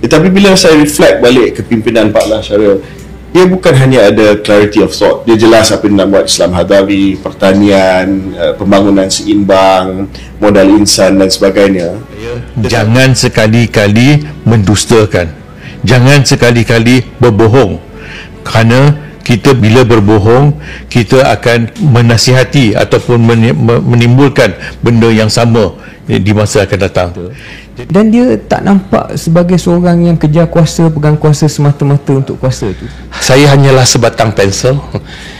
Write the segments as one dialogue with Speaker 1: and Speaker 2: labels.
Speaker 1: Tetapi bila saya reflect balik ke pimpinan Pak Lah Syariah, dia bukan hanya ada clarity of thought, dia jelas apa yang nak buat Islam Hadawi, pertanian, pembangunan seimbang, modal insan dan sebagainya.
Speaker 2: Jangan sekali-kali mendustakan, jangan sekali-kali berbohong, kerana kita bila berbohong, kita akan menasihati ataupun menimbulkan benda yang sama di masa akan datang.
Speaker 3: Dan dia tak nampak sebagai seorang yang kejar kuasa, pegang kuasa semata-mata untuk kuasa tu.
Speaker 4: Saya hanyalah sebatang pensel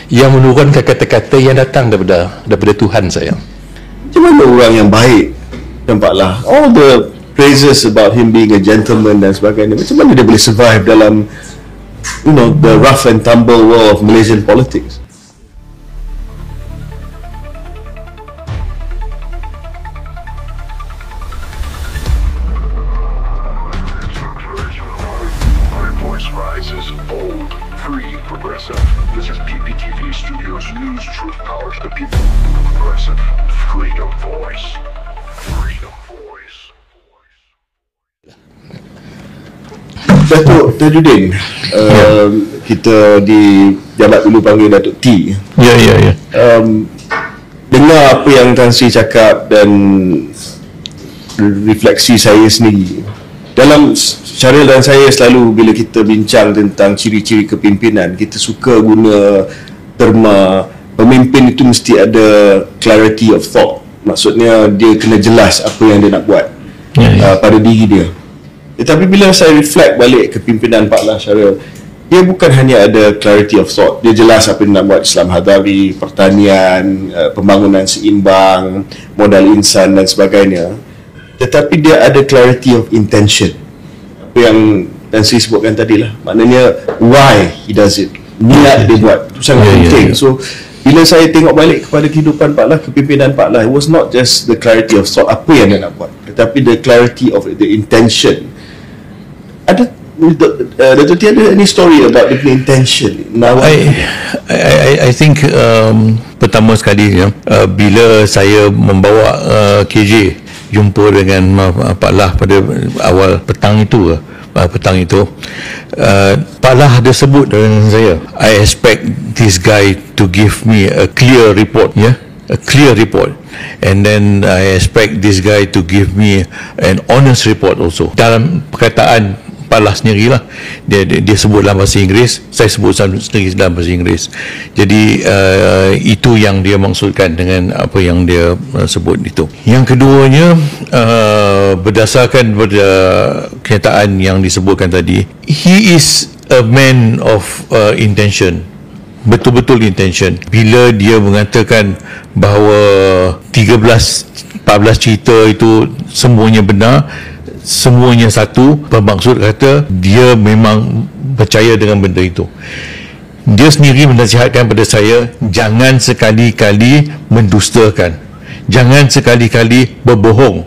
Speaker 4: yang menurunkan kata-kata yang datang daripada Tuhan saya.
Speaker 1: Macam mana orang yang baik, nampaklah all the praises about him being a gentleman dan sebagainya, macam mana dia boleh survive dalam the rough and tumble world of Malaysian politics?
Speaker 5: Rises bold, free, progressive. This is PPTV Studios News, Truth Power to the people. Progressive, freedom voice. Freedom voice.
Speaker 1: Datuk Tajuddin, kita di jabat dulu panggil Datuk T.
Speaker 2: Ya.
Speaker 1: Dengar apa yang Tan Sri cakap dan refleksi saya sendiri. Dalam Syaril dan saya selalu bila kita bincang tentang ciri-ciri kepimpinan, kita suka guna terma pemimpin itu mesti ada clarity of thought. Maksudnya dia kena jelas apa yang dia nak buat pada diri dia. Tetapi bila saya reflect balik kepimpinan Pak Lah Syariah, dia bukan hanya ada clarity of thought, dia jelas apa yang nak buat Islam Hadawi, pertanian, pembangunan seimbang, modal insan dan sebagainya. Tetapi dia ada clarity of intention, apa yang Tan Sri sebutkan tadi lah, maknanya why he does it, niat dia buat itu sangat penting. So bila saya tengok balik kepada kehidupan Pak Lah, kepimpinan Pak Lah, it was not just the clarity of thought apa yang dia nak buat, tetapi the clarity of the intention. Ada Dato' T, ada any story about the intention?
Speaker 2: I think pertama sekali bila saya membawa KJ jumpa dengan Pak Lah pada awal petang itu, Pak Lah ada sebut dengan saya, I expect this guy to give me a clear report, a clear report, and then I expect this guy to give me an honest report also. Dalam perkataan Pak Lah sendirilah, dia sebut dalam bahasa Inggeris, saya sebut sendiri dalam bahasa Inggeris. Jadi itu yang dia maksudkan dengan apa yang dia sebut itu. Yang keduanya, berdasarkan pada kenyataan yang disebutkan tadi, he is a man of intention, betul-betul intention. Bila dia mengatakan bahawa 13-14 cerita itu semuanya benar, semuanya satu, bermaksud kata dia memang percaya dengan benda itu. Dia sendiri menasihatkan pada saya, jangan sekali-kali mendustakan, jangan sekali-kali berbohong,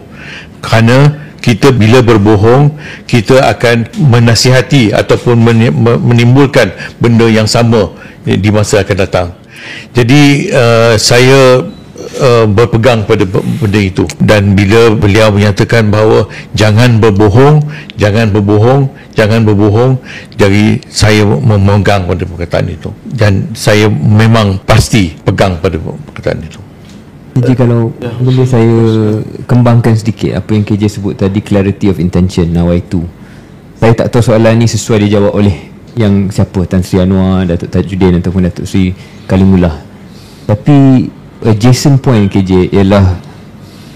Speaker 2: kerana kita bila berbohong, kita akan menasihati ataupun menimbulkan benda yang sama di masa akan datang. Jadi saya berpegang pada benda itu, dan bila beliau menyatakan bahawa jangan berbohong, jadi saya memegang pada perkataan itu, dan saya memang pasti pegang pada perkataan itu.
Speaker 3: Jadi kalau boleh saya kembangkan sedikit apa yang KJ sebut tadi, clarity of intention, nawaitu. Saya tak tahu soalan ni sesuai dijawab oleh yang siapa, Tan Sri Anwar, Datuk Tajuddin ataupun Datuk Sri Kalimullah. Tapi adjacent point KJ ialah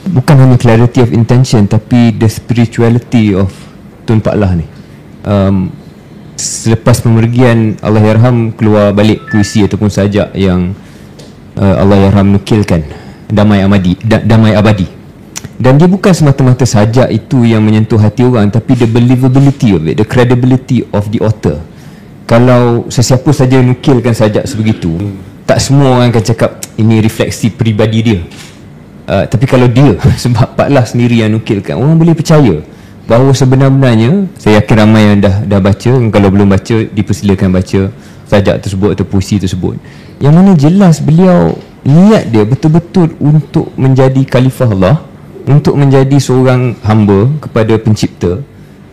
Speaker 3: bukan hanya clarity of intention, tapi the spirituality of Tun Pak Lah ni. Selepas pemergian Allahyarham, keluar balik puisi ataupun sajak yang Allahyarham nukilkan, Damai Abadi. Dan dia bukan semata-mata sajak itu yang menyentuh hati orang, tapi the believability of it, the credibility of the author. Kalau sesiapa saja nukilkan sajak sebegitu, tak semua orang akan cakap ini refleksi peribadi dia. Tapi kalau dia, sebab Pak Lah sendiri yang nukilkan, orang boleh percaya bahawa sebenar-benarnya, saya yakin ramai yang dah baca, kalau belum baca dipersilakan baca sajak tersebut atau puisi tersebut, yang mana jelas beliau niat dia betul-betul untuk menjadi khalifah Allah, untuk menjadi seorang hamba kepada pencipta,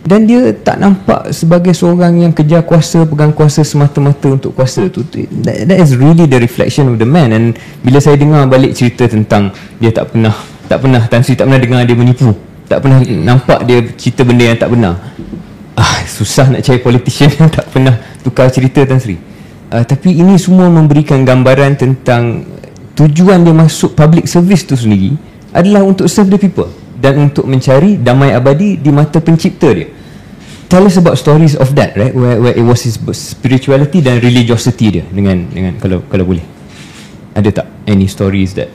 Speaker 3: dan dia tak nampak sebagai seorang yang kejar kuasa, pegang kuasa semata-mata untuk kuasa tu. That is really the reflection of the man. And bila saya dengar balik cerita tentang dia tak pernah Tan Sri tak pernah dengar dia menipu, tak pernah nampak dia cerita benda yang tak benar. Susah nak cari politician yang tak pernah tukar cerita, Tan Sri. Tapi ini semua memberikan gambaran tentang tujuan dia masuk public service tu sendiri adalah untuk serve the people dan untuk mencari damai abadi di mata pencipta dia. Tell us about stories of that, right? Where it was his spirituality dan religiosity dia dengan kalau boleh. Ada tak any stories that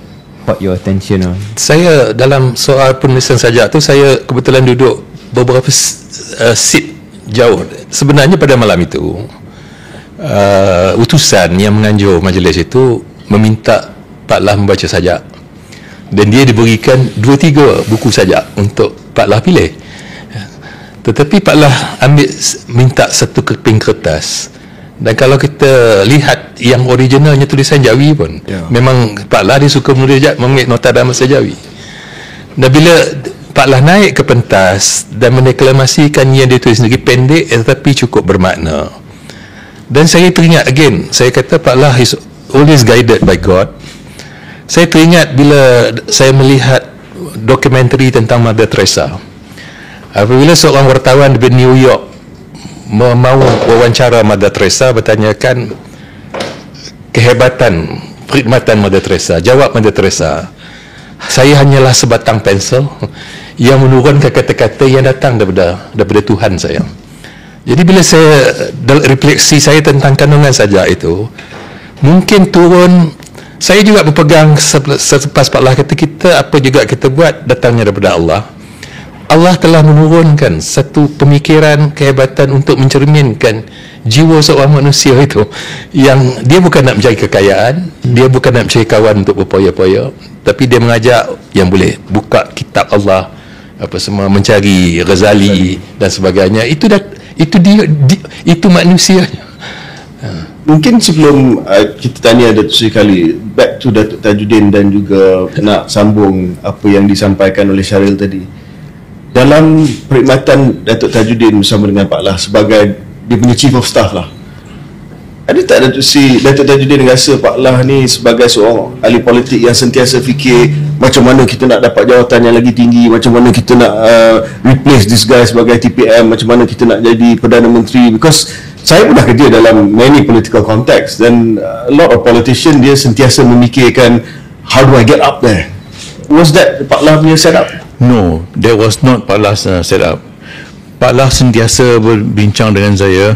Speaker 3: caught your attention?
Speaker 4: Saya dalam soal penulisan sajak tu, saya kebetulan duduk beberapa seat jauh. Sebenarnya pada malam itu utusan yang menganjur majlis itu meminta Pak Lah membaca sajak, dan dia diberikan 2-3 buku sajak untuk Pak Lah pilih. Tetapi Pak Lah minta satu keping kertas, dan kalau kita lihat yang originalnya tulisan Jawi pun, memang Pak Lah dia suka menulis mengambil nota dalam bahasa Jawi. Dan bila Pak Lah naik ke pentas dan mendeklamasikan yang dia tulis sendiri, pendek tetapi cukup bermakna, dan saya teringat again, saya kata Pak Lah is always guided by God. Saya teringat bila saya melihat dokumentari tentang Mother Teresa. Apabila seorang wartawan di New York mau wawancara Mother Teresa, bertanyakan kehebatan, perkhidmatan Mother Teresa, jawab Mother Teresa, saya hanyalah sebatang pensel yang menurunkan kata-kata yang datang daripada Tuhan saya. Jadi bila saya refleksi saya tentang kandungan sajak itu, mungkin turun. Saya juga berpegang selepas Pak Lah kata, kita apa juga kita buat datangnya daripada Allah. Allah telah menurunkan satu pemikiran, kehebatan untuk mencerminkan jiwa seorang manusia itu, yang dia bukan nak mencari kekayaan, dia bukan nak mencari kawan untuk berpoya-poya, tapi dia mengajak yang boleh buka kitab Allah, apa semua, mencari Ghazali dan sebagainya. Itu itu manusianya.
Speaker 1: Mungkin sebelum kita tanya Datuk Seri Khalid, back to Datuk Tajuddin, dan juga nak sambung apa yang disampaikan oleh Syaril tadi. Dalam perkhidmatan Datuk Tajuddin bersama dengan Pak Lah sebagai dia punya Chief of Staff lah, ada tak Datuk Tajuddin rasa Pak Lah ni sebagai seorang ahli politik yang sentiasa fikir macam mana kita nak dapat jawatan yang lagi tinggi, macam mana kita nak replace this guy sebagai TPM, macam mana kita nak jadi Perdana Menteri? Because saya pernah kerja dalam many political context, dan a lot of politician dia sentiasa memikirkan how do I get up there. Was that Pak Lah punya setup?
Speaker 2: No, that was not Pak Lah's setup. Pak Lah sentiasa berbincang dengan saya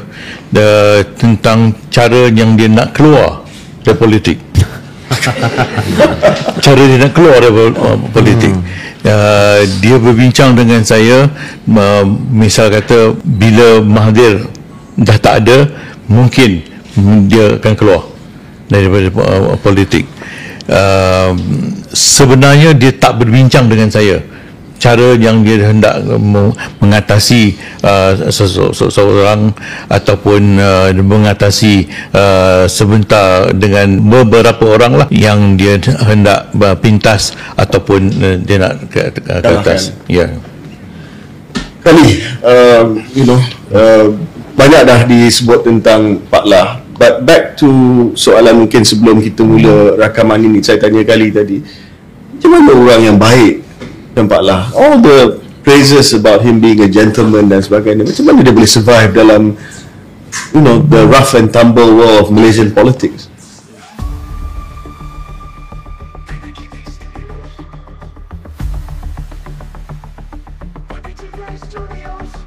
Speaker 2: tentang cara yang dia nak keluar dari politik. Cara dia nak keluar dari politik. Dia berbincang dengan saya, misal kata bila Mahathir dah tak ada, mungkin dia akan keluar daripada politik. Sebenarnya dia tak berbincang dengan saya cara yang dia hendak mengatasi seseorang ataupun mengatasi sebentar dengan beberapa orang lah yang dia hendak pintas ataupun dia nak ke atas. Ya.
Speaker 1: Kali banyak dah disebut tentang Pak Lah, but back to soalan mungkin sebelum kita mula rakaman ini, saya tanya Kali tadi, macam mana orang yang baik dan Pak Lah, all the praises about him being a gentleman dan sebagainya, macam mana dia boleh survive dalam the rough and tumble world of Malaysian politics?
Speaker 5: Studios.